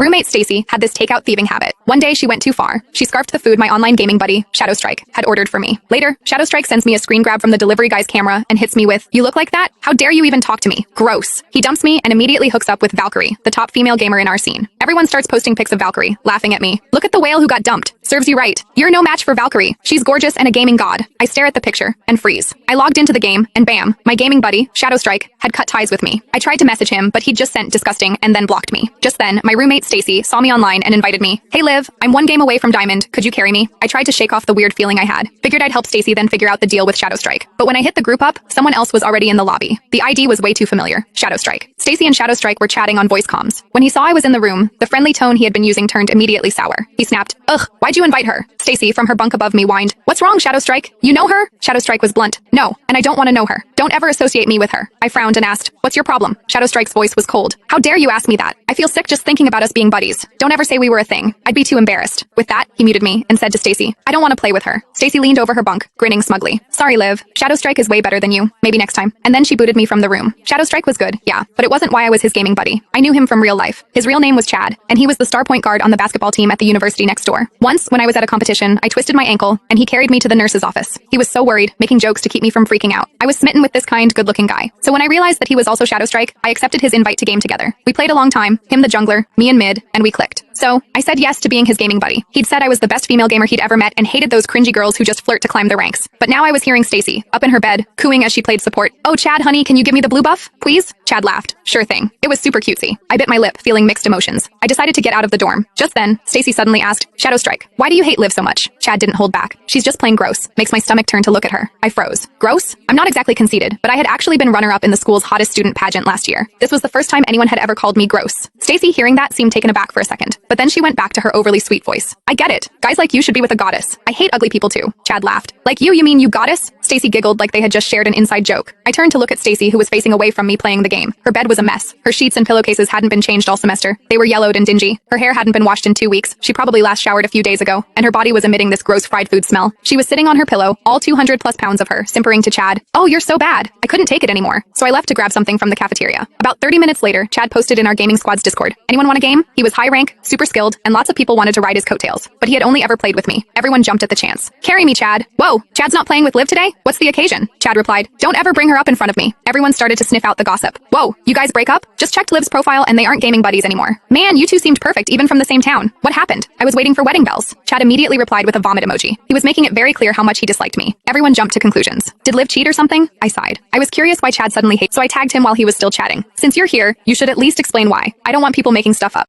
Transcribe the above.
Roommate Stacy had this takeout thieving habit. One day she went too far. She scarfed the food my online gaming buddy, Shadowstrike, had ordered for me. Later, Shadowstrike sends me a screen grab from the delivery guy's camera and hits me with, "You look like that? How dare you even talk to me? Gross." He dumps me and immediately hooks up with Valkyrie, the top female gamer in our scene. Everyone starts posting pics of Valkyrie, laughing at me. "Look at the whale who got dumped. Serves you right. You're no match for Valkyrie. She's gorgeous and a gaming god." I stare at the picture and freeze. I logged into the game and bam, my gaming buddy, Shadowstrike, had cut ties with me. I tried to message him, but he just sent disgusting and then blocked me. Just then, my roommate Stacy saw me online and invited me. "Hey Liv, I'm one game away from Diamond. Could you carry me?" I tried to shake off the weird feeling I had. Figured I'd help Stacy then figure out the deal with Shadowstrike. But when I hit the group up, someone else was already in the lobby. The ID was way too familiar. Shadowstrike. Stacy and Shadowstrike were chatting on voice comms. When he saw I was in the room, the friendly tone he had been using turned immediately sour. He snapped, "Ugh, why'd you invite her?" Stacy from her bunk above me whined, "What's wrong, Shadowstrike? You know her?" Shadowstrike was blunt. "No, and I don't want to know her. Don't ever associate me with her." I frowned and asked, "What's your problem?" Shadowstrike's voice was cold. "How dare you ask me that? I feel sick just thinking about us being buddies. Don't ever say we were a thing. I'd be too embarrassed." With that, he muted me and said to Stacy, "I don't want to play with her." Stacy leaned over her bunk, grinning smugly. "Sorry, Liv. Shadowstrike is way better than you. Maybe next time." And then she booted me from the room. Shadowstrike was good, yeah, but it wasn't why I was his gaming buddy. I knew him from real life. His real name was Chad, and he was the star point guard on the basketball team at the university next door. Once, when I was at a competition, I twisted my ankle, and he carried me to the nurse's office. He was so worried, making jokes to keep me from freaking out. I was smitten with this kind, good-looking guy. So when I realized that he was also Shadowstrike, I accepted his invite to game together. We played a long time, him the jungler, me in mid, and we clicked. So, I said yes to being his gaming buddy. He'd said I was the best female gamer he'd ever met and hated those cringy girls who just flirt to climb the ranks. But now I was hearing Stacy, up in her bed, cooing as she played support. "Oh, Chad, honey, can you give me the blue buff, please?" Chad laughed. "Sure thing." It was super cutesy. I bit my lip, feeling mixed emotions. I decided to get out of the dorm. Just then, Stacy suddenly asked, "Shadowstrike, why do you hate Liv so much?" Chad didn't hold back. "She's just plain gross." Makes my stomach turn to look at her. I froze. Gross? I'm not exactly conceited, but I had actually been runner-up in the school's hottest student pageant last year. This was the first time anyone had ever called me gross. Stacy, hearing that, seemed taken aback for a second, but then she went back to her overly sweet voice. "I get it. Guys like you should be with a goddess. I hate ugly people too." Chad laughed. "Like you mean you goddess?" Stacy giggled like they had just shared an inside joke. I turned to look at Stacy, who was facing away from me playing the game. Her bed was a mess. Her sheets and pillowcases hadn't been changed all semester. They were yellowed and dingy. Her hair hadn't been washed in 2 weeks. She probably last showered a few days ago, and her body was emitting this gross fried food smell. She was sitting on her pillow, all 200 plus pounds of her, simpering to Chad, "Oh, you're so bad." I couldn't take it anymore, so I left to grab something from the cafeteria. About 30 minutes later, Chad posted in our gaming squad's Discord, "Anyone want a game?" He was high rank, super skilled, and lots of people wanted to ride his coattails, but he had only ever played with me. Everyone jumped at the chance. "Carry me, Chad." "Whoa, Chad's not playing with Liv today? What's the occasion?" Chad replied, "Don't ever bring her up in front of me." Everyone started to sniff out the gossip. "Whoa, you guys break up? Just checked Liv's profile and they aren't gaming buddies anymore. Man, you two seemed perfect even from the same town. What happened?" "I was waiting for wedding bells." Chad immediately replied with a vomit emoji. He was making it very clear how much he disliked me. Everyone jumped to conclusions. Did Liv cheat or something? I sighed. I was curious why Chad suddenly hated, so I tagged him while he was still chatting. "Since you're here, you should at least explain why. I don't want people making stuff up."